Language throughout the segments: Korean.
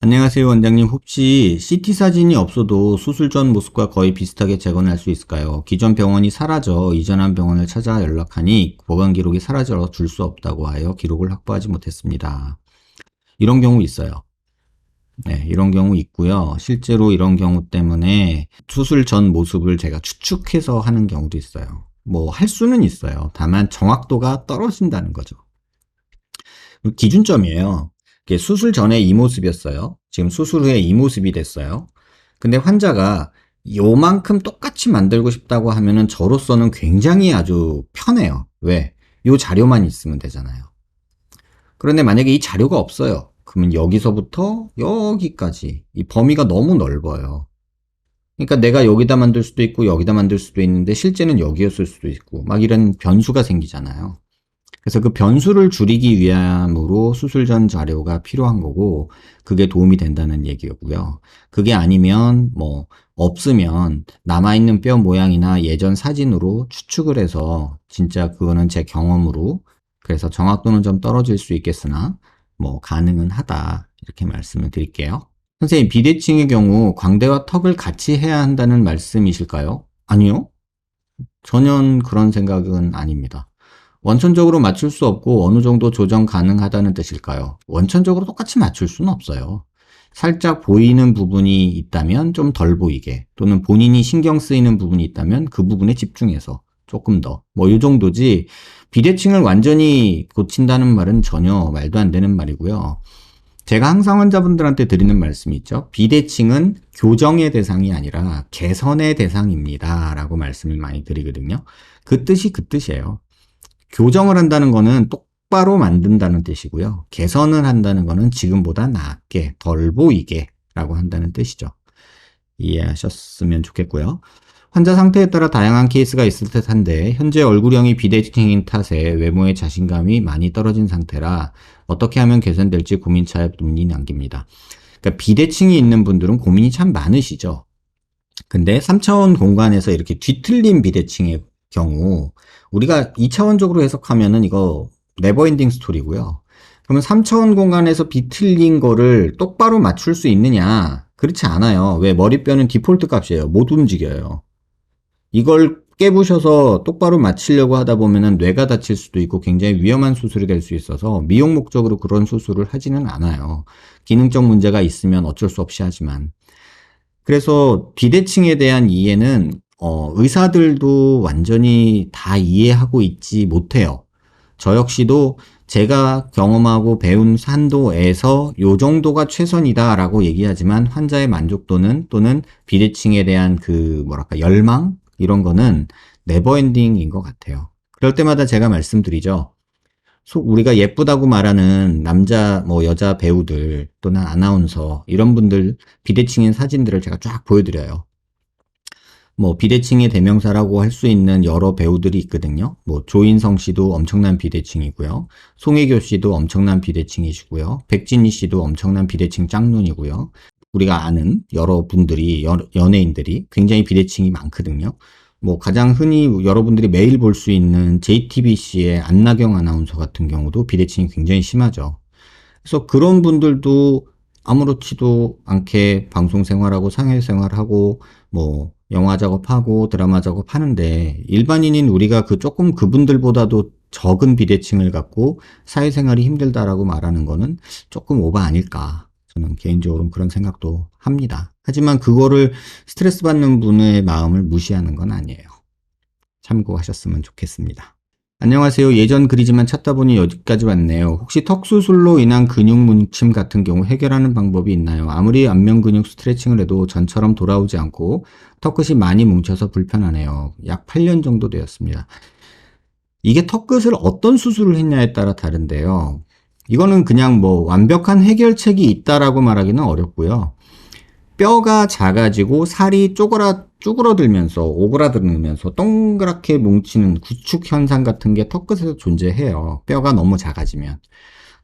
안녕하세요, 원장님. 혹시 CT 사진이 없어도 수술 전 모습과 거의 비슷하게 재건할 수 있을까요? 기존 병원이 사라져 이전한 병원을 찾아 연락하니 보관 기록이 사라져 줄 수 없다고 하여 기록을 확보하지 못했습니다. 이런 경우 있어요. 네, 이런 경우 있고요. 실제로 이런 경우 때문에 수술 전 모습을 제가 추측해서 하는 경우도 있어요. 뭐 할 수는 있어요. 다만 정확도가 떨어진다는 거죠. 기준점이에요. 이게 수술 전에 이 모습이었어요. 지금 수술 후에 이 모습이 됐어요. 근데 환자가 요만큼 똑같이 만들고 싶다고 하면은 저로서는 굉장히 아주 편해요. 왜? 요 자료만 있으면 되잖아요. 그런데 만약에 이 자료가 없어요. 그러면 여기서부터 여기까지 이 범위가 너무 넓어요. 그러니까 내가 여기다 만들 수도 있고 여기다 만들 수도 있는데 실제는 여기였을 수도 있고 막 이런 변수가 생기잖아요. 그래서 그 변수를 줄이기 위함으로 수술 전 자료가 필요한 거고, 그게 도움이 된다는 얘기고요. 그게 아니면, 없으면 남아있는 뼈 모양이나 예전 사진으로 추측을 해서, 진짜 그거는 제 경험으로, 그래서 정확도는 좀 떨어질 수 있겠으나, 가능은 하다. 이렇게 말씀을 드릴게요. 선생님, 비대칭의 경우 광대와 턱을 같이 해야 한다는 말씀이실까요? 아니요. 전혀 그런 생각은 아닙니다. 원천적으로 맞출 수 없고 어느 정도 조정 가능하다는 뜻일까요? 원천적으로 똑같이 맞출 수는 없어요. 살짝 보이는 부분이 있다면 좀 덜 보이게, 또는 본인이 신경 쓰이는 부분이 있다면 그 부분에 집중해서 조금 더, 이 정도지, 비대칭을 완전히 고친다는 말은 전혀 말도 안 되는 말이고요. 제가 항상 환자분들한테 드리는 말씀이 있죠. 비대칭은 교정의 대상이 아니라 개선의 대상입니다. 라고 말씀을 많이 드리거든요. 그 뜻이 그 뜻이에요. 교정을 한다는 거는 똑바로 만든다는 뜻이고요. 개선을 한다는 거는 지금보다 낫게, 덜 보이게 라고 한다는 뜻이죠. 이해하셨으면 좋겠고요. 환자 상태에 따라 다양한 케이스가 있을 듯한데 현재 얼굴형이 비대칭인 탓에 외모에 자신감이 많이 떨어진 상태라 어떻게 하면 개선될지 고민차에 눈이 남깁니다. 그러니까 비대칭이 있는 분들은 고민이 참 많으시죠. 근데 3차원 공간에서 이렇게 뒤틀린 비대칭의 경우 우리가 2차원적으로 해석하면은 이거 네버엔딩 스토리고요. 그러면 3차원 공간에서 비틀린 거를 똑바로 맞출 수 있느냐? 그렇지 않아요. 왜? 머리뼈는 디폴트 값이에요. 못 움직여요. 이걸 깨부셔서 똑바로 맞추려고 하다 보면은 뇌가 다칠 수도 있고 굉장히 위험한 수술이 될 수 있어서 미용 목적으로 그런 수술을 하지는 않아요. 기능적 문제가 있으면 어쩔 수 없이 하지만. 그래서 비대칭에 대한 이해는 의사들도 완전히 다 이해하고 있지 못해요. 저 역시도 제가 경험하고 배운 산도에서 요 정도가 최선이다라고 얘기하지만 환자의 만족도는 또는 비대칭에 대한 열망? 이런 거는 네버엔딩인 것 같아요. 그럴 때마다 제가 말씀드리죠. 우리가 예쁘다고 말하는 남자, 여자 배우들 또는 아나운서 이런 분들 비대칭인 사진들을 제가 쫙 보여드려요. 비대칭의 대명사라고 할 수 있는 여러 배우들이 있거든요. 조인성 씨도 엄청난 비대칭이고요. 송혜교 씨도 엄청난 비대칭이시고요. 백진희 씨도 엄청난 비대칭 짝눈이고요. 우리가 아는 여러 분들이, 연예인들이 굉장히 비대칭이 많거든요. 가장 흔히 여러분들이 매일 볼 수 있는 JTBC의 안나경 아나운서 같은 경우도 비대칭이 굉장히 심하죠. 그래서 그런 분들도 아무렇지도 않게 방송 생활하고 사회 생활하고 영화 작업하고 드라마 작업하는데 일반인인 우리가 조금 그분들보다도 적은 비대칭을 갖고 사회생활이 힘들다라고 말하는 거는 조금 오바 아닐까. 저는 개인적으로 그런 생각도 합니다. 하지만 그거를 스트레스 받는 분의 마음을 무시하는 건 아니에요. 참고하셨으면 좋겠습니다. 안녕하세요. 예전 글이지만 찾다 보니 여기까지 왔네요. 혹시 턱 수술로 인한 근육 뭉침 같은 경우 해결하는 방법이 있나요? 아무리 안면 근육 스트레칭을 해도 전처럼 돌아오지 않고 턱끝이 많이 뭉쳐서 불편하네요. 약 8년 정도 되었습니다. 이게 턱끝을 어떤 수술을 했냐에 따라 다른데요. 이거는 그냥 완벽한 해결책이 있다라고 말하기는 어렵고요. 뼈가 작아지고 살이 쪼그러들면서 오그라들면서 동그랗게 뭉치는 구축 현상 같은 게 턱끝에서 존재해요. 뼈가 너무 작아지면.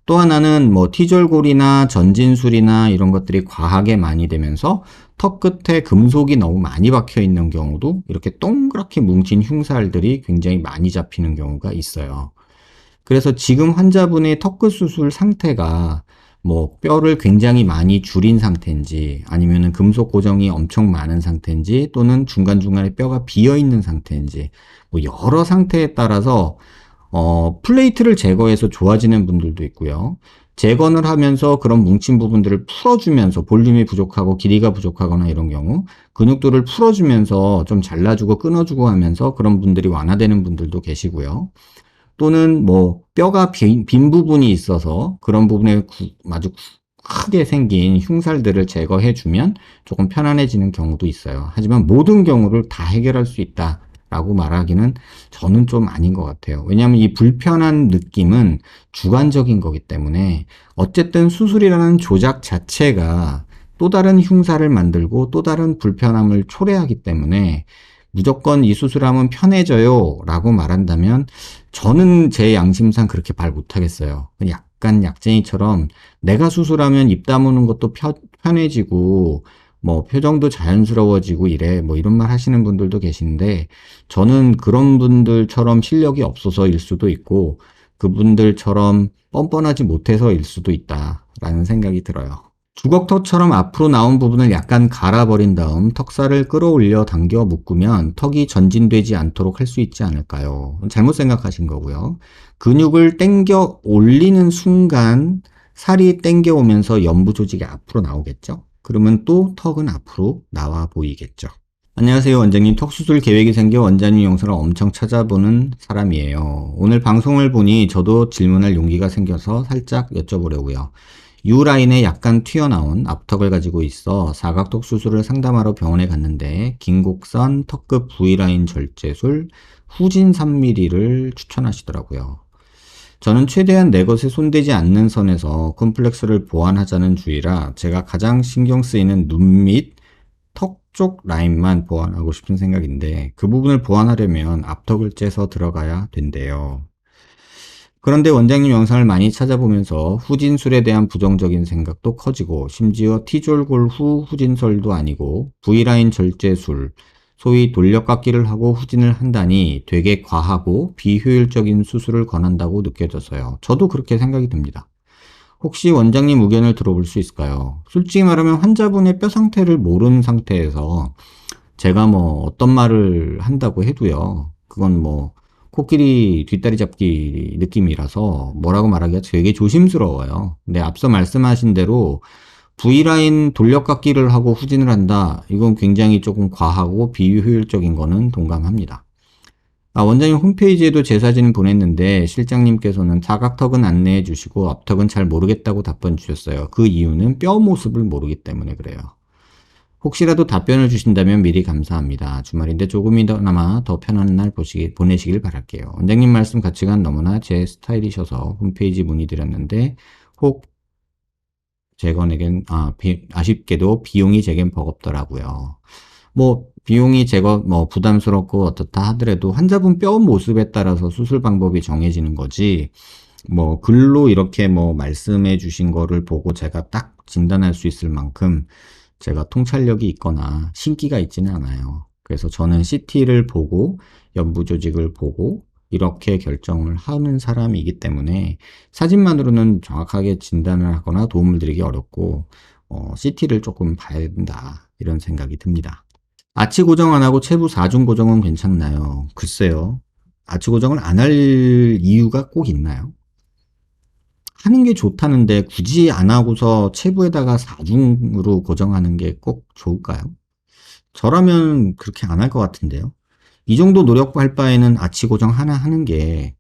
또 하나는 티졸골이나 전진술이나 이런 것들이 과하게 많이 되면서 턱끝에 금속이 너무 많이 박혀 있는 경우도 이렇게 동그랗게 뭉친 흉살들이 굉장히 많이 잡히는 경우가 있어요. 그래서 지금 환자분의 턱끝 수술 상태가 뭐 뼈를 굉장히 많이 줄인 상태인지 아니면은 금속 고정이 엄청 많은 상태인지 또는 중간중간에 뼈가 비어 있는 상태인지 뭐 여러 상태에 따라서 플레이트를 제거해서 좋아지는 분들도 있고요. 재건을 하면서 그런 뭉친 부분들을 풀어주면서 볼륨이 부족하고 길이가 부족하거나 이런 경우 근육들을 풀어주면서 좀 잘라주고 끊어주고 하면서 그런 분들이 완화되는 분들도 계시고요. 또는 뭐 뼈가 빈 부분이 있어서 그런 부분에 아주 크게 생긴 흉살들을 제거해주면 조금 편안해지는 경우도 있어요. 하지만 모든 경우를 다 해결할 수 있다라고 말하기는 저는 좀 아닌 것 같아요. 왜냐하면 이 불편한 느낌은 주관적인 거기 때문에 어쨌든 수술이라는 조작 자체가 또 다른 흉살을 만들고 또 다른 불편함을 초래하기 때문에 무조건 이 수술하면 편해져요 라고 말한다면 저는 제 양심상 그렇게 말 못하겠어요. 약간 약쟁이처럼 내가 수술하면 입 다무는 것도 편해지고 뭐 표정도 자연스러워지고 이래 뭐 이런 말 하시는 분들도 계신데 저는 그런 분들처럼 실력이 없어서일 수도 있고 그분들처럼 뻔뻔하지 못해서일 수도 있다라는 생각이 들어요. 주걱턱처럼 앞으로 나온 부분을 약간 갈아버린 다음 턱살을 끌어올려 당겨 묶으면 턱이 전진되지 않도록 할 수 있지 않을까요? 잘못 생각하신 거고요. 근육을 당겨 올리는 순간 살이 당겨 오면서 연부 조직이 앞으로 나오겠죠? 그러면 또 턱은 앞으로 나와 보이겠죠. 안녕하세요, 원장님. 턱수술 계획이 생겨 원장님 영상을 엄청 찾아보는 사람이에요. 오늘 방송을 보니 저도 질문할 용기가 생겨서 살짝 여쭤보려고요. U라인에 약간 튀어나온 앞턱을 가지고 있어 사각턱 수술을 상담하러 병원에 갔는데 긴곡선 턱끝 V라인 절제술 후진 3mm를 추천하시더라고요. 저는 최대한 내 것에 손대지 않는 선에서 콤플렉스를 보완하자는 주의라 제가 가장 신경 쓰이는 눈 밑 턱 쪽 라인만 보완하고 싶은 생각인데 그 부분을 보완하려면 앞턱을 째서 들어가야 된대요. 그런데 원장님 영상을 많이 찾아보면서 후진술에 대한 부정적인 생각도 커지고 심지어 T졸골 후 후진설도 아니고 V라인 절제술, 소위 돌려깎기를 하고 후진을 한다니 되게 과하고 비효율적인 수술을 권한다고 느껴져서요. 저도 그렇게 생각이 듭니다. 혹시 원장님 의견을 들어볼 수 있을까요? 솔직히 말하면 환자분의 뼈 상태를 모르는 상태에서 제가 뭐 어떤 말을 한다고 해도요. 그건 뭐 코끼리 뒷다리 잡기 느낌이라서 뭐라고 말하기가 되게 조심스러워요. 근데 앞서 말씀하신 대로 V라인 돌려깎기를 하고 후진을 한다. 이건 굉장히 조금 과하고 비효율적인 거는 동감합니다. 원장님 홈페이지에도 제 사진을 보냈는데 실장님께서는 사각턱은 안내해 주시고 앞턱은 잘 모르겠다고 답변 주셨어요. 그 이유는 뼈 모습을 모르기 때문에 그래요. 혹시라도 답변을 주신다면 미리 감사합니다. 주말인데 조금이나마 더 편안한 날 보내시길 바랄게요. 원장님 말씀 가치관 너무나 제 스타일이셔서 홈페이지 문의드렸는데 혹 제건에겐 아쉽게도 비용이 제겐 버겁더라고요. 뭐 비용이 제거 뭐 부담스럽고 어떻다 하더라도 환자분 뼈 모습에 따라서 수술 방법이 정해지는 거지 뭐 글로 이렇게 뭐 말씀해 주신 거를 보고 제가 딱 진단할 수 있을 만큼 제가 통찰력이 있거나 신기가 있지는 않아요. 그래서 저는 CT를 보고 연부 조직을 보고 이렇게 결정을 하는 사람이기 때문에 사진만으로는 정확하게 진단을 하거나 도움을 드리기 어렵고 CT를 조금 봐야 된다 이런 생각이 듭니다. 아치 고정 안 하고 체부 4중 고정은 괜찮나요? 글쎄요. 아치 고정을 안 할 이유가 꼭 있나요? 하는 게 좋다는데 굳이 안 하고서 체부에다가 4중으로 고정하는 게 꼭 좋을까요? 저라면 그렇게 안 할 것 같은데요. 이 정도 노력할 바에는 아치 고정 하나 하는 게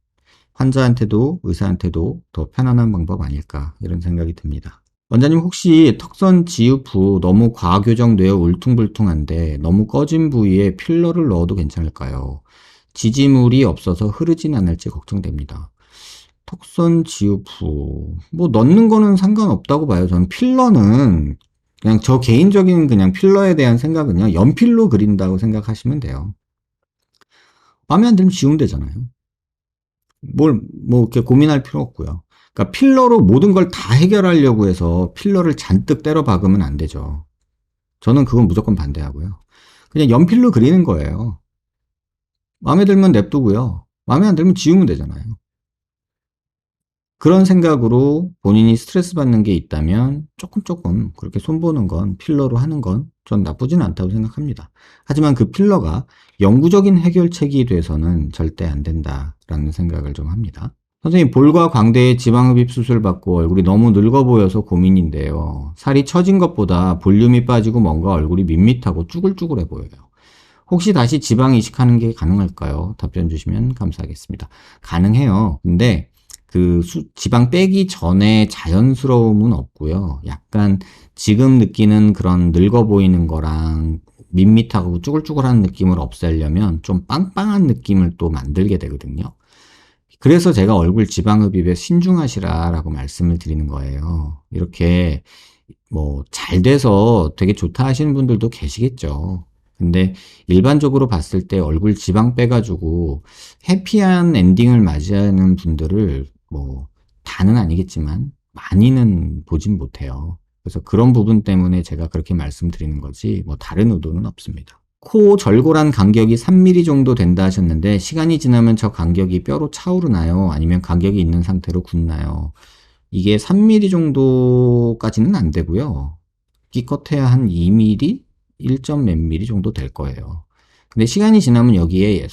환자한테도 의사한테도 더 편안한 방법 아닐까 이런 생각이 듭니다. 원장님 혹시 턱선 지읍 후 너무 과교정되어 울퉁불퉁한데 너무 꺼진 부위에 필러를 넣어도 괜찮을까요? 지지물이 없어서 흐르진 않을지 걱정됩니다. 턱선 지읍 후, 뭐 넣는 거는 상관없다고 봐요. 저는 필러는 그냥 저 개인적인 그냥 필러에 대한 생각은요. 연필로 그린다고 생각하시면 돼요. 마음에 안 들면 지우면 되잖아요. 뭐 이렇게 고민할 필요 없고요. 그러니까 필러로 모든 걸 다 해결하려고 해서 필러를 잔뜩 때려 박으면 안 되죠. 저는 그건 무조건 반대하고요. 그냥 연필로 그리는 거예요. 마음에 들면 냅두고요. 마음에 안 들면 지우면 되잖아요. 그런 생각으로 본인이 스트레스 받는 게 있다면 조금 그렇게 손보는 건, 필러로 하는 건 전 나쁘진 않다고 생각합니다. 하지만 그 필러가 영구적인 해결책이 돼서는 절대 안 된다라는 생각을 좀 합니다. 선생님, 볼과 광대에 지방흡입 수술 받고 얼굴이 너무 늙어 보여서 고민인데요. 살이 처진 것보다 볼륨이 빠지고 뭔가 얼굴이 밋밋하고 쭈글쭈글해 보여요. 혹시 다시 지방 이식하는 게 가능할까요? 답변 주시면 감사하겠습니다. 가능해요. 근데 지방 빼기 전에 자연스러움은 없고요. 약간 지금 느끼는 그런 늙어 보이는 거랑 밋밋하고 쭈글쭈글한 느낌을 없애려면 좀 빵빵한 느낌을 또 만들게 되거든요. 그래서 제가 얼굴 지방 흡입에 신중하시라라고 말씀을 드리는 거예요. 이렇게 뭐 잘 돼서 되게 좋다 하시는 분들도 계시겠죠. 근데 일반적으로 봤을 때 얼굴 지방 빼가지고 해피한 엔딩을 맞이하는 분들을 뭐 다는 아니겠지만 많이는 보진 못해요. 그래서 그런 부분 때문에 제가 그렇게 말씀드리는 거지 뭐 다른 의도는 없습니다. 코 절골한 간격이 3mm 정도 된다 하셨는데 시간이 지나면 저 간격이 뼈로 차오르나요? 아니면 간격이 있는 상태로 굳나요? 이게 3mm 정도까지는 안 되고요. 기껏해야 한 2mm, 1점 몇 mm 정도 될 거예요. 근데 시간이 지나면 여기에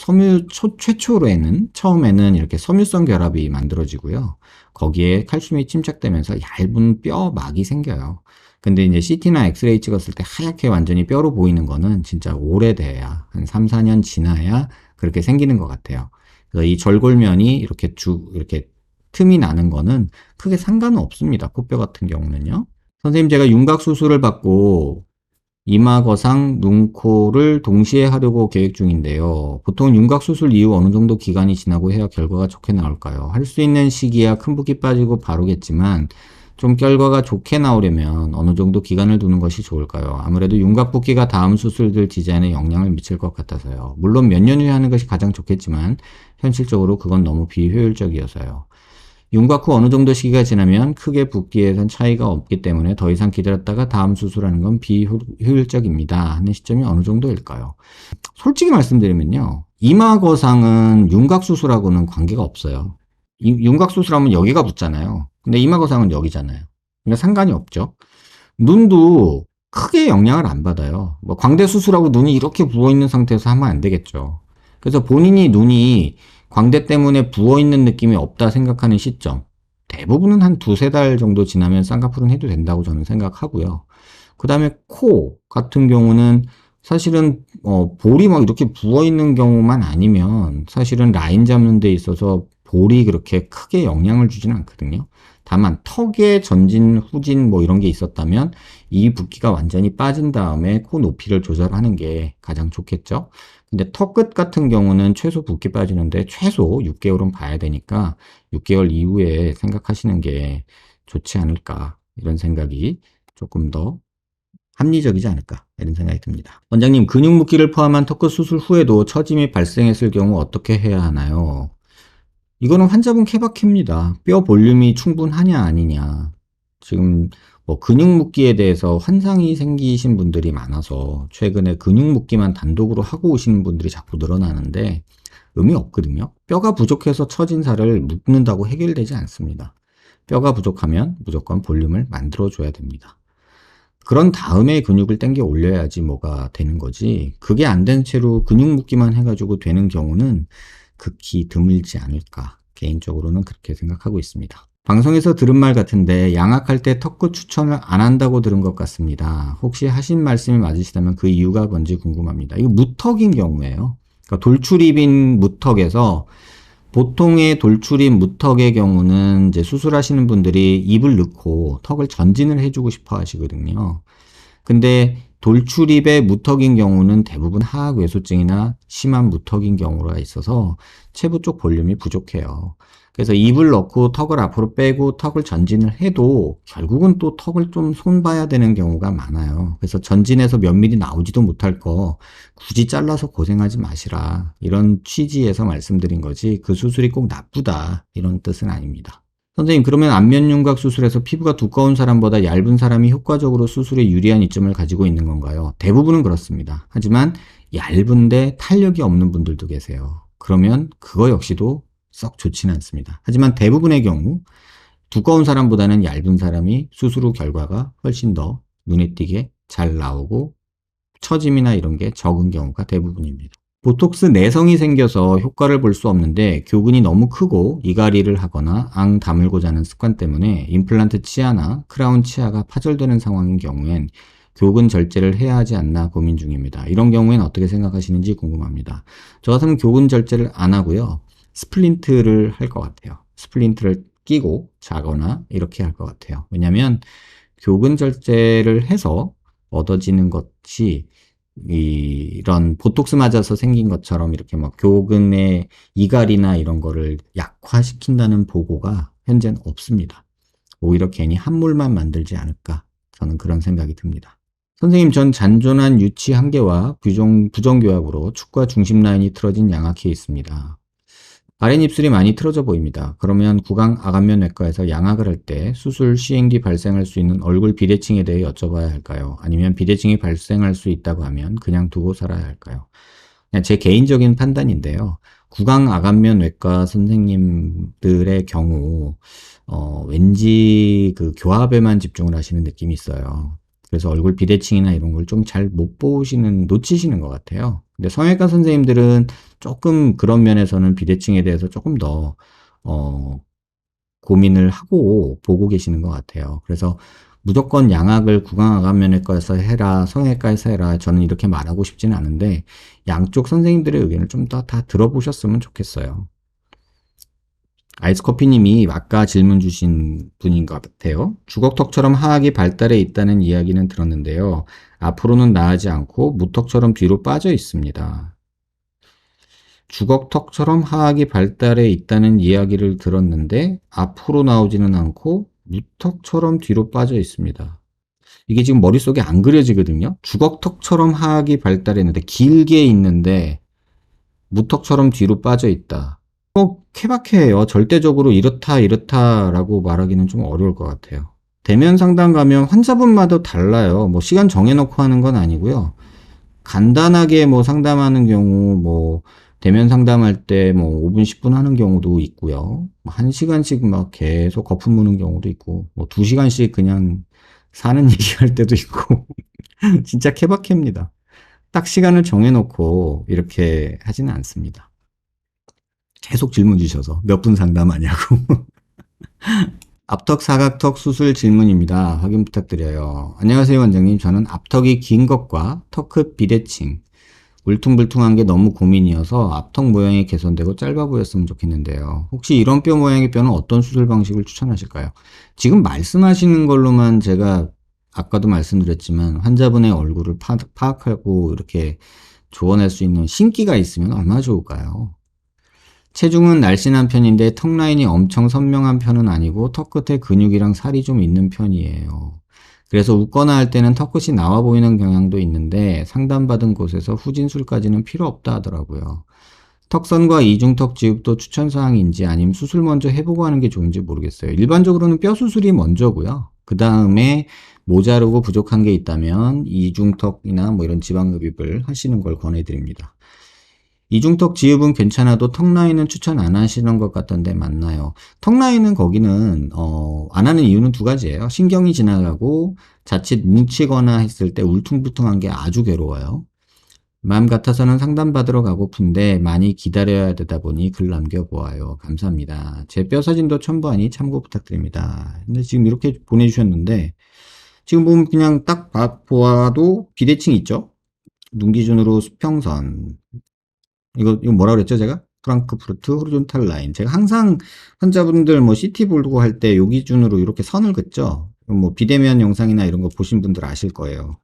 최초로에는, 처음에는 이렇게 섬유성 결합이 만들어지고요. 거기에 칼슘이 침착되면서 얇은 뼈 막이 생겨요. 근데 이제 CT나 엑스레이 찍었을 때 하얗게 완전히 뼈로 보이는 거는 진짜 오래돼야, 한 3, 4년 지나야 그렇게 생기는 것 같아요. 그래서 이 절골면이 이렇게 틈이 나는 거는 크게 상관은 없습니다. 코뼈 같은 경우는요. 선생님, 제가 윤곽 수술을 받고 이마 거상, 눈, 코를 동시에 하려고 계획 중인데요. 보통 윤곽 수술 이후 어느 정도 기간이 지나고 해야 결과가 좋게 나올까요? 할 수 있는 시기야 큰 붓기 빠지고 바로겠지만 좀 결과가 좋게 나오려면 어느 정도 기간을 두는 것이 좋을까요? 아무래도 윤곽 붓기가 다음 수술들 디자인에 영향을 미칠 것 같아서요. 물론 몇 년 후에 하는 것이 가장 좋겠지만 현실적으로 그건 너무 비효율적이어서요. 윤곽 후 어느 정도 시기가 지나면 크게 붓기에선 차이가 없기 때문에 더 이상 기다렸다가 다음 수술하는 건 비효율적입니다 하는 시점이 어느 정도일까요? 솔직히 말씀드리면요. 이마 거상은 윤곽 수술하고는 관계가 없어요. 윤곽 수술하면 여기가 붓잖아요. 근데 이마 거상은 여기잖아요. 그러니까 상관이 없죠. 눈도 크게 영향을 안 받아요. 뭐 광대 수술하고 눈이 이렇게 부어있는 상태에서 하면 안 되겠죠. 그래서 본인이 눈이 광대 때문에 부어있는 느낌이 없다 생각하는 시점, 대부분은 한 두세 달 정도 지나면 쌍꺼풀은 해도 된다고 저는 생각하고요. 그 다음에 코 같은 경우는 사실은 볼이 막 이렇게 부어있는 경우만 아니면 사실은 라인 잡는 데 있어서 볼이 그렇게 크게 영향을 주지는 않거든요. 다만 턱의 전진, 후진 뭐 이런 게 있었다면 이 붓기가 완전히 빠진 다음에 코 높이를 조절하는 게 가장 좋겠죠. 근데 턱 끝 같은 경우는 최소 붓기 빠지는데 최소 6개월은 봐야 되니까 6개월 이후에 생각하시는 게 좋지 않을까, 이런 생각이 조금 더 합리적이지 않을까, 이런 생각이 듭니다. 원장님, 근육 묶기를 포함한 턱끝 수술 후에도 처짐이 발생했을 경우 어떻게 해야 하나요? 이거는 환자분 케바케입니다. 뼈 볼륨이 충분하냐 아니냐. 지금 뭐 근육 묶기에 대해서 환상이 생기신 분들이 많아서 최근에 근육 묶기만 단독으로 하고 오시는 분들이 자꾸 늘어나는데 의미 없거든요. 뼈가 부족해서 처진 살을 묶는다고 해결되지 않습니다. 뼈가 부족하면 무조건 볼륨을 만들어줘야 됩니다. 그런 다음에 근육을 당겨 올려야지 뭐가 되는 거지, 그게 안 된 채로 근육 묶기만 해가지고 되는 경우는 극히 드물지 않을까, 개인적으로는 그렇게 생각하고 있습니다. 방송에서 들은 말 같은데 양악할 때 턱끝 추천을 안 한다고 들은 것 같습니다. 혹시 하신 말씀이 맞으시다면 그 이유가 뭔지 궁금합니다. 이거 무턱인 경우에요. 그러니까 돌출입인 무턱에서, 보통의 돌출입 무턱의 경우는 이제 수술하시는 분들이 입을 넣고 턱을 전진을 해주고 싶어 하시거든요. 근데 돌출입의 무턱인 경우는 대부분 하악외소증이나 심한 무턱인 경우가 있어서 체부 쪽 볼륨이 부족해요. 그래서 입을 넣고 턱을 앞으로 빼고 턱을 전진을 해도 결국은 또 턱을 좀 손봐야 되는 경우가 많아요. 그래서 전진해서 몇 미리 나오지도 못할 거 굳이 잘라서 고생하지 마시라, 이런 취지에서 말씀드린 거지 그 수술이 꼭 나쁘다 이런 뜻은 아닙니다. 선생님, 그러면 안면윤곽 수술에서 피부가 두꺼운 사람보다 얇은 사람이 효과적으로 수술에 유리한 이점을 가지고 있는 건가요? 대부분은 그렇습니다. 하지만 얇은데 탄력이 없는 분들도 계세요. 그러면 그거 역시도 썩 좋지는 않습니다. 하지만 대부분의 경우 두꺼운 사람보다는 얇은 사람이 수술 후 결과가 훨씬 더 눈에 띄게 잘 나오고 처짐이나 이런 게 적은 경우가 대부분입니다. 보톡스 내성이 생겨서 효과를 볼 수 없는데 교근이 너무 크고 이갈이를 하거나 앙 다물고 자는 습관 때문에 임플란트 치아나 크라운 치아가 파절되는 상황인 경우엔 교근 절제를 해야 하지 않나 고민 중입니다. 이런 경우엔 어떻게 생각하시는지 궁금합니다. 저 같으면 교근 절제를 안 하고요. 스플린트를 할 것 같아요. 스플린트를 끼고 자거나 이렇게 할 것 같아요. 왜냐하면 교근 절제를 해서 얻어지는 것이 이런 보톡스 맞아서 생긴 것처럼 이렇게 막 교근의 이갈이나 이런 거를 약화시킨다는 보고가 현재는 없습니다. 오히려 괜히 함몰만 만들지 않을까 저는 그런 생각이 듭니다. 선생님, 전 잔존한 유치 한계와 부정교합으로 축과 중심 라인이 틀어진 양악기에 있습니다. 아랫입술이 많이 틀어져 보입니다. 그러면 구강 아간면 외과에서 양악을 할 때 수술 시행 뒤 발생할 수 있는 얼굴 비대칭에 대해 여쭤봐야 할까요? 아니면 비대칭이 발생할 수 있다고 하면 그냥 두고 살아야 할까요? 그냥 제 개인적인 판단인데요. 구강 아간면 외과 선생님들의 경우 왠지 그 교합에만 집중을 하시는 느낌이 있어요. 그래서 얼굴 비대칭이나 이런 걸 좀 잘 못 보시는, 놓치시는 것 같아요. 근데 성형외과 선생님들은 조금 그런 면에서는 비대칭에 대해서 조금 더, 어, 고민을 하고 보고 계시는 것 같아요. 그래서 무조건 양악을 구강암면외과에서 해라, 성형외과에서 해라, 저는 이렇게 말하고 싶지는 않은데, 양쪽 선생님들의 의견을 좀 더 다 들어보셨으면 좋겠어요. 아이스커피님이 아까 질문 주신 분인 것 같아요. 주걱턱처럼 하악이 발달해 있다는 이야기는 들었는데요. 앞으로는 나아지 않고 무턱처럼 뒤로 빠져 있습니다. 주걱턱처럼 하악이 발달해 있다는 이야기를 들었는데 앞으로 나오지는 않고 무턱처럼 뒤로 빠져 있습니다. 이게 지금 머릿속에 안 그려지거든요. 주걱턱처럼 하악이 발달했는데 길게 있는데 무턱처럼 뒤로 빠져 있다. 케바케예요. 절대적으로 이렇다 이렇다라고 말하기는 좀 어려울 것 같아요. 대면 상담 가면 환자분마다 달라요. 뭐 시간 정해놓고 하는 건 아니고요. 간단하게 뭐 상담하는 경우 뭐 대면 상담할 때 뭐 5분 10분 하는 경우도 있고요. 뭐 1시간씩 막 계속 거품 무는 경우도 있고 뭐 2시간씩 그냥 사는 얘기할 때도 있고 진짜 케바케입니다. 딱 시간을 정해놓고 이렇게 하지는 않습니다. 계속 질문 주셔서 몇 분 상담하냐고. 앞턱 사각턱 수술 질문입니다. 확인 부탁드려요. 안녕하세요 원장님. 저는 앞턱이 긴 것과 턱 끝 비대칭, 울퉁불퉁한 게 너무 고민이어서 앞턱 모양이 개선되고 짧아 보였으면 좋겠는데요. 혹시 이런 뼈 모양의 뼈는 어떤 수술 방식을 추천하실까요? 지금 말씀하시는 걸로만 제가 아까도 말씀드렸지만 환자분의 얼굴을 파악하고 이렇게 조언할 수 있는 신기가 있으면 얼마나 좋을까요? 체중은 날씬한 편인데 턱 라인이 엄청 선명한 편은 아니고 턱 끝에 근육이랑 살이 좀 있는 편이에요. 그래서 웃거나 할 때는 턱끝이 나와 보이는 경향도 있는데 상담받은 곳에서 후진술까지는 필요 없다 하더라고요. 턱선과 이중턱 지읍도 추천사항인지 아니면 수술 먼저 해보고 하는 게 좋은지 모르겠어요. 일반적으로는 뼈 수술이 먼저고요. 그 다음에 모자르고 부족한 게 있다면 이중턱이나 뭐 이런 지방흡입을 하시는 걸 권해드립니다. 이중턱 지읍은 괜찮아도 턱 라인은 추천 안 하시는 것 같던데 맞나요? 턱 라인은 거기는 안 하는 이유는 두 가지예요. 신경이 지나가고 자칫 뭉치거나 했을 때 울퉁불퉁한 게 아주 괴로워요. 마음 같아서는 상담받으러 가고픈데 많이 기다려야 되다 보니 글 남겨보아요. 감사합니다. 제 뼈 사진도 첨부하니 참고 부탁드립니다. 근데 지금 이렇게 보내주셨는데 지금 보면 그냥 딱 보아도 비대칭 있죠? 눈 기준으로 수평선, 이거 뭐라 그랬죠, 제가? 프랑크푸르트 호리존탈 라인. 제가 항상 환자분들 뭐 CT 보고 할 때 요 기준으로 이렇게 선을 긋죠. 뭐 비대면 영상이나 이런 거 보신 분들 아실 거예요.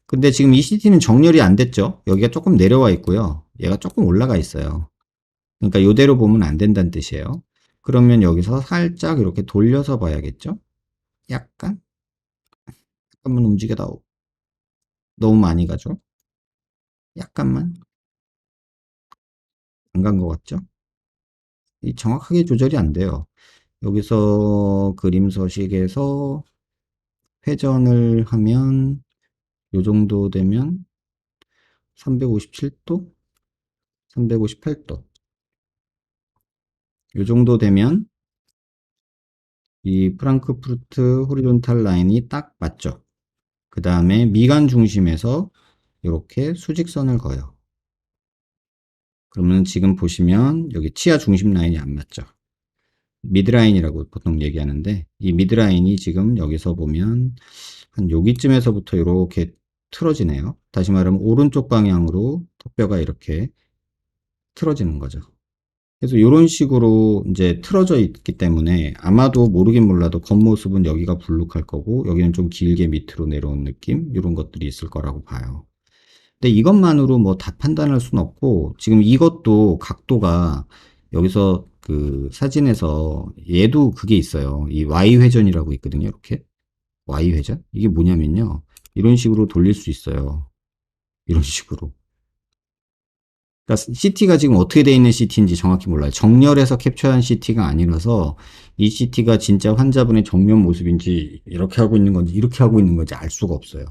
근데 지금 이 CT는 정렬이 안 됐죠. 여기가 조금 내려와 있고요. 얘가 조금 올라가 있어요. 그러니까 요대로 보면 안 된다는 뜻이에요. 그러면 여기서 살짝 이렇게 돌려서 봐야겠죠? 약간? 한번 움직여다오. 너무 많이 가죠? 약간만? 안 간 것 같죠? 이 정확하게 조절이 안 돼요. 여기서 그림 서식에서 회전을 하면 요 정도 되면 357도, 358도 요 정도 되면 이 프랑크푸르트 호리존탈 라인이 딱 맞죠. 그 다음에 미간 중심에서 이렇게 수직선을 그어요. 그러면 지금 보시면 여기 치아 중심 라인이 안 맞죠. 미드라인이라고 보통 얘기하는데 이 미드라인이 지금 여기서 보면 한 여기쯤에서부터 이렇게 틀어지네요. 다시 말하면 오른쪽 방향으로 턱뼈가 이렇게 틀어지는 거죠. 그래서 이런 식으로 이제 틀어져 있기 때문에 아마도 모르긴 몰라도 겉모습은 여기가 불룩할 거고 여기는 좀 길게 밑으로 내려온 느낌 이런 것들이 있을 거라고 봐요. 근데 이것만으로 뭐 다 판단할 수는 없고 지금 이것도 각도가 여기서 그 사진에서 얘도 그게 있어요. 이 Y회전이라고 있거든요. 이렇게 Y회전? 이게 뭐냐면요. 이런 식으로 돌릴 수 있어요. 이런 식으로. 그러니까 CT가 지금 어떻게 되어 있는 CT인지 정확히 몰라요. 정렬해서 캡처한 CT가 아니라서 이 CT가 진짜 환자분의 정면 모습인지 이렇게 하고 있는 건지 이렇게 하고 있는 건지 알 수가 없어요.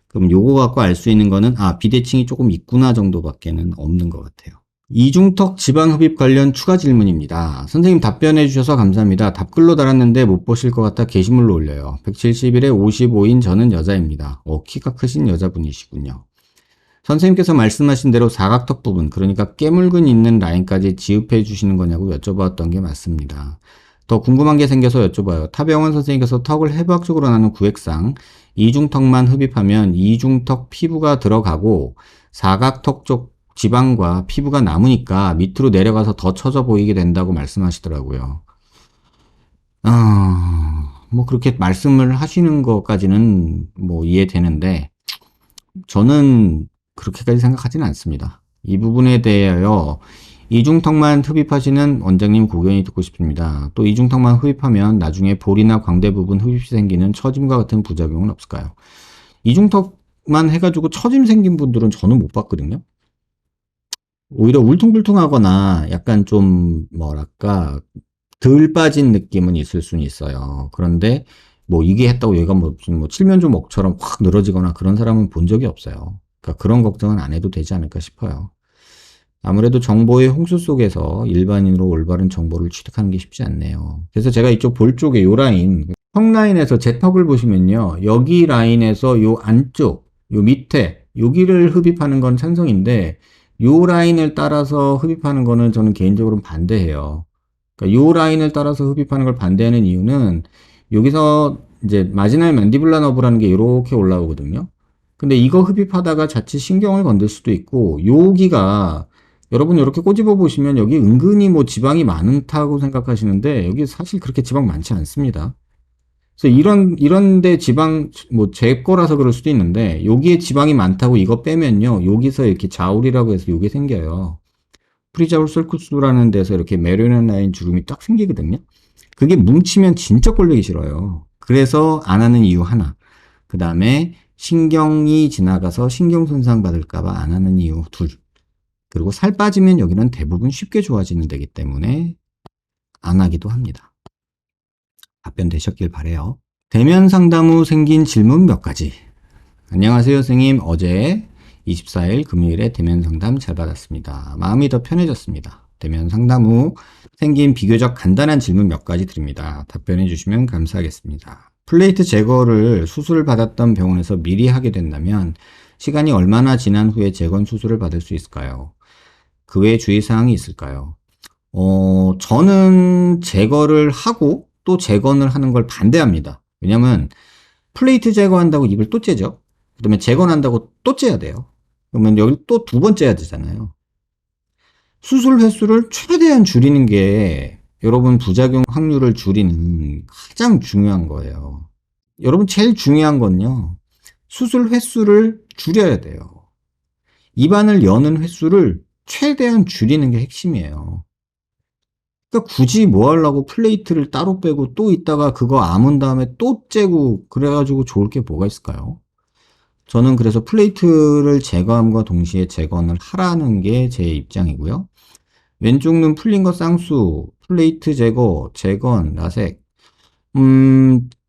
그럼 요거 갖고 알 수 있는 거는 비대칭이 조금 있구나 정도밖에는 없는 것 같아요. 이중턱 지방흡입 관련 추가 질문입니다. 선생님 답변해 주셔서 감사합니다. 답글로 달았는데 못 보실 것 같아 게시물로 올려요. 171에 55인 저는 여자입니다. 키가 크신 여자분이시군요. 선생님께서 말씀하신 대로 사각턱 부분, 그러니까 깨물근 있는 라인까지 지읍해 주시는 거냐고 여쭤봤던 게 맞습니다. 더 궁금한 게 생겨서 여쭤봐요. 타병원 선생님께서 턱을 해부학적으로 나눈 구획상 이중턱만 흡입하면 이중턱 피부가 들어가고 사각턱 쪽 지방과 피부가 남으니까 밑으로 내려가서 더 처져 보이게 된다고 말씀하시더라고요. 뭐 그렇게 말씀을 하시는 것까지는 뭐 이해되는데 저는 그렇게까지 생각하지는 않습니다. 이 부분에 대하여 이중턱만 흡입하시는 원장님 고견이 듣고 싶습니다. 또 이중턱만 흡입하면 나중에 볼이나 광대 부분 흡입 시 생기는 처짐과 같은 부작용은 없을까요? 이중턱만 해가지고 처짐 생긴 분들은 저는 못 봤거든요. 오히려 울퉁불퉁하거나 약간 좀 뭐랄까 덜 빠진 느낌은 있을 수는 있어요. 그런데 뭐 이게 했다고 얘가 무슨 뭐 칠면조 목처럼 확 늘어지거나 그런 사람은 본 적이 없어요. 그러니까 그런 걱정은 안 해도 되지 않을까 싶어요. 아무래도 정보의 홍수 속에서 일반인으로 올바른 정보를 취득하는 게 쉽지 않네요. 그래서 제가 이쪽 볼 쪽에 요 라인, 턱 라인에서 제 턱을 보시면요. 여기 라인에서 요 안쪽, 요 밑에, 여기를 흡입하는 건 찬성인데 요 라인을 따라서 흡입하는 거는 저는 개인적으로 반대해요. 그러니까 요 라인을 따라서 흡입하는 걸 반대하는 이유는 여기서 이제 마지널 만디블라 너브라는 게 이렇게 올라오거든요. 근데 이거 흡입하다가 자칫 신경을 건들 수도 있고 여기가 여러분 이렇게 꼬집어 보시면 여기 은근히 뭐 지방이 많다고 생각하시는데 여기 사실 그렇게 지방 많지 않습니다. 그래서 이런데 지방 뭐 제 거라서 그럴 수도 있는데 여기에 지방이 많다고 이거 빼면요 여기서 이렇게 자울이라고 해서 이게 생겨요. 프리자울 설쿠스라는 데서 이렇게 메리는 라인 주름이 딱 생기거든요. 그게 뭉치면 진짜 꼴리기 싫어요. 그래서 안 하는 이유 하나. 그 다음에 신경이 지나가서 신경 손상 받을까봐 안 하는 이유 둘. 그리고 살 빠지면 여기는 대부분 쉽게 좋아지는 데기 때문에 안 하기도 합니다. 답변 되셨길 바래요. 대면 상담 후 생긴 질문 몇 가지. 안녕하세요, 선생님. 어제 24일 금요일에 대면 상담 잘 받았습니다. 마음이 더 편해졌습니다. 대면 상담 후 생긴 비교적 간단한 질문 몇 가지 드립니다. 답변해 주시면 감사하겠습니다. 플레이트 제거를 수술을 받았던 병원에서 미리 하게 된다면 시간이 얼마나 지난 후에 재건 수술을 받을 수 있을까요? 그 외에 주의사항이 있을까요? 저는 제거를 하고 또 재건을 하는 걸 반대합니다. 왜냐면 플레이트 제거한다고 입을 또 째죠. 그 다음에 재건한다고 또 째야 돼요. 그러면 여기 또 두 번 째야 되잖아요. 수술 횟수를 최대한 줄이는 게 여러분 부작용 확률을 줄이는 가장 중요한 거예요. 여러분 제일 중요한 건요. 수술 횟수를 줄여야 돼요. 입안을 여는 횟수를 최대한 줄이는 게 핵심이에요. 그러니까 굳이 뭐 하려고 플레이트를 따로 빼고 또 있다가 그거 아문 다음에 또 째고 그래가지고 좋을 게 뭐가 있을까요? 저는 그래서 플레이트를 제거함과 동시에 재건을 하라는 게 제 입장이고요. 왼쪽 눈 풀린 거 쌍수, 플레이트 제거, 재건, 라섹.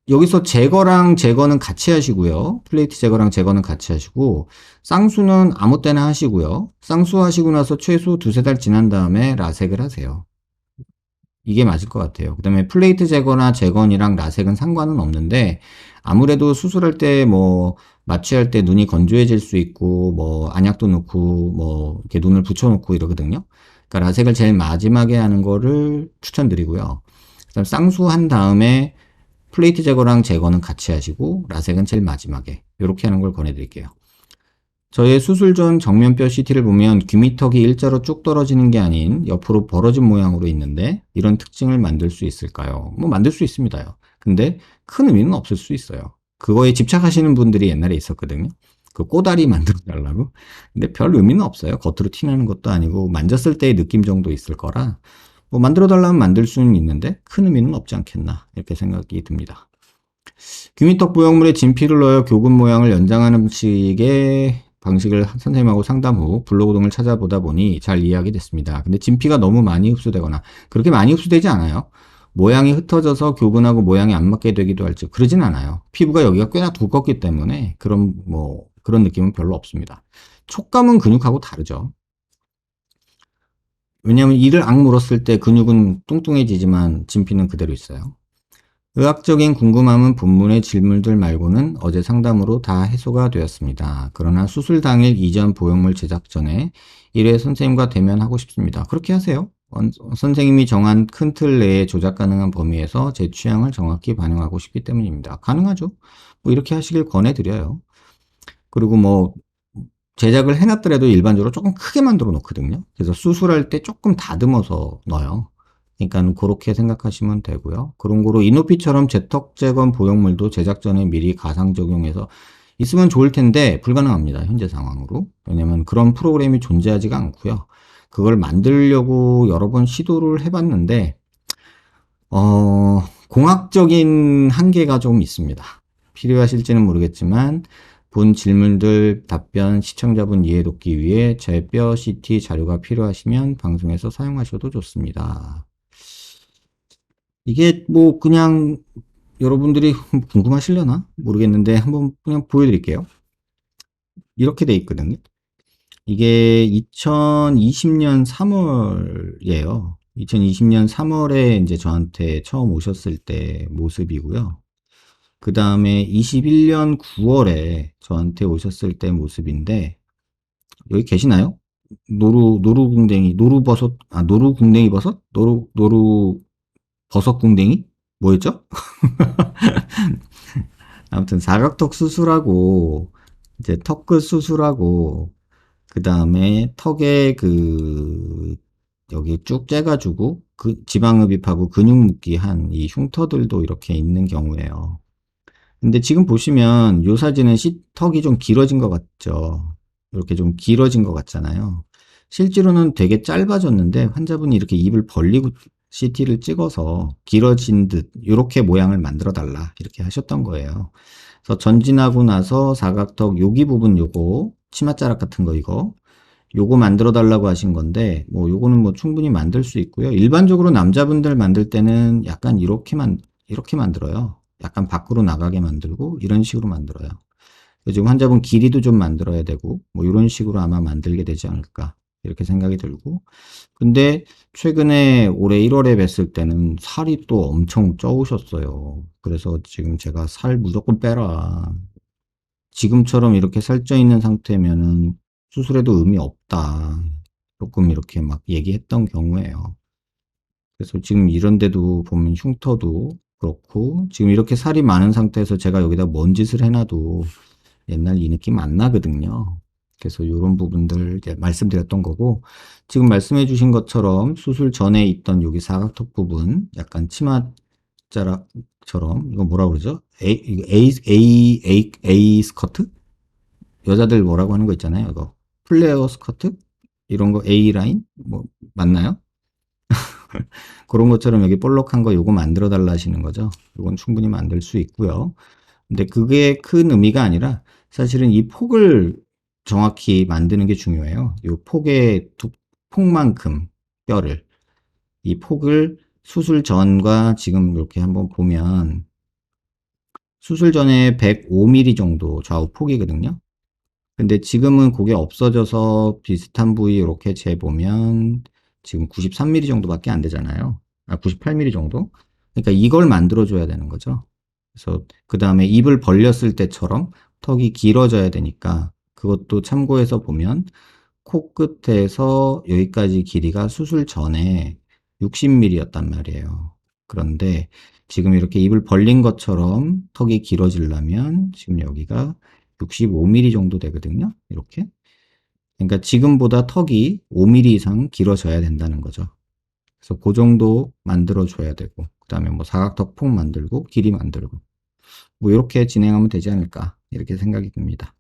여기서 제거랑 재건은 같이 하시고요. 플레이트 제거랑 재건은 같이 하시고, 쌍수는 아무 때나 하시고요. 쌍수 하시고 나서 최소 두세 달 지난 다음에 라섹을 하세요. 이게 맞을 것 같아요. 그 다음에 플레이트 제거나 재건이랑 라섹은 상관은 없는데, 아무래도 수술할 때 뭐, 마취할 때 눈이 건조해질 수 있고, 뭐, 안약도 넣고, 뭐, 이렇게 눈을 붙여놓고 이러거든요. 그러니까 라섹을 제일 마지막에 하는 거를 추천드리고요. 그다음 쌍수한 다음에 플레이트 제거랑 제거는 같이 하시고, 라섹은 제일 마지막에. 이렇게 하는 걸 권해드릴게요. 저의 수술 전 정면뼈 CT를 보면 귀밑턱이 일자로 쭉 떨어지는 게 아닌 옆으로 벌어진 모양으로 있는데 이런 특징을 만들 수 있을까요? 뭐 만들 수 있습니다요. 근데 큰 의미는 없을 수 있어요. 그거에 집착하시는 분들이 옛날에 있었거든요. 그 꼬다리 만들어 달라고. 근데 별 의미는 없어요. 겉으로 티나는 것도 아니고 만졌을 때의 느낌 정도 있을 거라 뭐 만들어 달라면 만들 수는 있는데 큰 의미는 없지 않겠나 이렇게 생각이 듭니다. 귀밑턱 부형물에 진피를 넣어 교근 모양을 연장하는 식의 방식을 선생님하고 상담 후 블로그 등을 찾아보다 보니 잘 이해하게 됐습니다. 근데 진피가 너무 많이 흡수되거나 그렇게 많이 흡수되지 않아요. 모양이 흩어져서 교근하고 모양이 안 맞게 되기도 할지 그러진 않아요. 피부가 여기가 꽤나 두껍기 때문에 그런 느낌은 별로 없습니다. 촉감은 근육하고 다르죠. 왜냐하면 이를 악 물었을 때 근육은 뚱뚱해지지만 진피는 그대로 있어요. 의학적인 궁금함은 본문의 질문들 말고는 어제 상담으로 다 해소가 되었습니다. 그러나 수술 당일 이전 보형물 제작 전에 1회 선생님과 대면하고 싶습니다. 그렇게 하세요. 선생님이 정한 큰 틀 내에 조작 가능한 범위에서 제 취향을 정확히 반영하고 싶기 때문입니다. 가능하죠. 뭐 이렇게 하시길 권해드려요. 그리고 뭐 제작을 해놨더라도 일반적으로 조금 크게 만들어 놓거든요. 그래서 수술할 때 조금 다듬어서 넣어요. 그러니까 그렇게 생각하시면 되고요. 그런 거로 이노피처럼 제턱 재건 보형물도 제작 전에 미리 가상 적용해서 있으면 좋을 텐데 불가능합니다. 현재 상황으로. 왜냐면 그런 프로그램이 존재하지가 않고요. 그걸 만들려고 여러 번 시도를 해봤는데 공학적인 한계가 좀 있습니다. 필요하실지는 모르겠지만 본 질문들 답변 시청자분 이해 돕기 위해 제 뼈 CT 자료가 필요하시면 방송에서 사용하셔도 좋습니다. 이게 뭐 그냥 여러분들이 궁금하시려나 모르겠는데 한번 그냥 보여드릴게요. 이렇게 돼 있거든요. 이게 2020년 3월이에요. 2020년 3월에 이제 저한테 처음 오셨을 때 모습이고요. 그 다음에 21년 9월에 저한테 오셨을 때 모습인데, 여기 계시나요? 노루궁뎅이, 노루궁뎅이 버섯? 버섯궁뎅이? 뭐였죠? 아무튼 사각턱 수술하고, 이제 턱끝 수술하고, 그 다음에 턱에 여기 쭉 째가지고, 지방흡입하고 근육 묶기 한 이 흉터들도 이렇게 있는 경우에요. 근데 지금 보시면 요 사진은 턱이 좀 길어진 것 같죠. 이렇게 좀 길어진 것 같잖아요. 실제로는 되게 짧아졌는데 환자분이 이렇게 입을 벌리고 CT를 찍어서 길어진 듯 이렇게 모양을 만들어 달라 이렇게 하셨던 거예요. 그래서 전진하고 나서 사각턱 여기 부분 요거 치맛자락 같은 거 요거 만들어 달라고 하신 건데 뭐 요거는 뭐 충분히 만들 수 있고요. 일반적으로 남자분들 만들 때는 약간 이렇게 만들어요. 약간 밖으로 나가게 만들고 이런 식으로 만들어요. 지금 환자분 길이도 좀 만들어야 되고 뭐 이런 식으로 아마 만들게 되지 않을까 이렇게 생각이 들고 근데 최근에 올해 1월에 뵀을 때는 살이 또 엄청 쪄우셨어요. 그래서 지금 제가 살 무조건 빼라. 지금처럼 이렇게 살쪄 있는 상태면은 수술해도 의미 없다. 조금 이렇게 막 얘기했던 경우에요. 그래서 지금 이런데도 보면 흉터도 그렇고 지금 이렇게 살이 많은 상태에서 제가 여기다 뭔 짓을 해놔도 옛날 이 느낌 안 나거든요. 그래서 이런 부분들 이제 말씀드렸던 거고 지금 말씀해 주신 것처럼 수술 전에 있던 여기 사각턱 부분 약간 치맛자락처럼 이거 뭐라 그러죠? A 스커트? 여자들 뭐라고 하는 거 있잖아요. 이거 플레어 스커트? 이런 거 A 라인? 뭐 맞나요? 그런 것처럼 여기 볼록한 거 요거 만들어 달라 하시는 거죠. 요건 충분히 만들 수 있고요. 근데 그게 큰 의미가 아니라 사실은 이 폭을 정확히 만드는 게 중요해요. 요 폭만큼 뼈를 이 폭을 수술 전과 지금 이렇게 한번 보면 수술 전에 105mm 정도 좌우 폭이거든요. 근데 지금은 그게 없어져서 비슷한 부위 이렇게 재보면 지금 93mm 정도밖에 안 되잖아요. 98mm 정도? 그러니까 이걸 만들어줘야 되는 거죠. 그래서 그 다음에 입을 벌렸을 때처럼 턱이 길어져야 되니까 그것도 참고해서 보면 코끝에서 여기까지 길이가 수술 전에 60mm였단 말이에요. 그런데 지금 이렇게 입을 벌린 것처럼 턱이 길어지려면 지금 여기가 65mm 정도 되거든요. 이렇게. 그러니까 지금보다 턱이 5mm 이상 길어져야 된다는 거죠. 그래서 그 정도 만들어줘야 되고, 그 다음에 뭐 사각턱 폭 만들고, 길이 만들고, 뭐 이렇게 진행하면 되지 않을까, 이렇게 생각이 듭니다.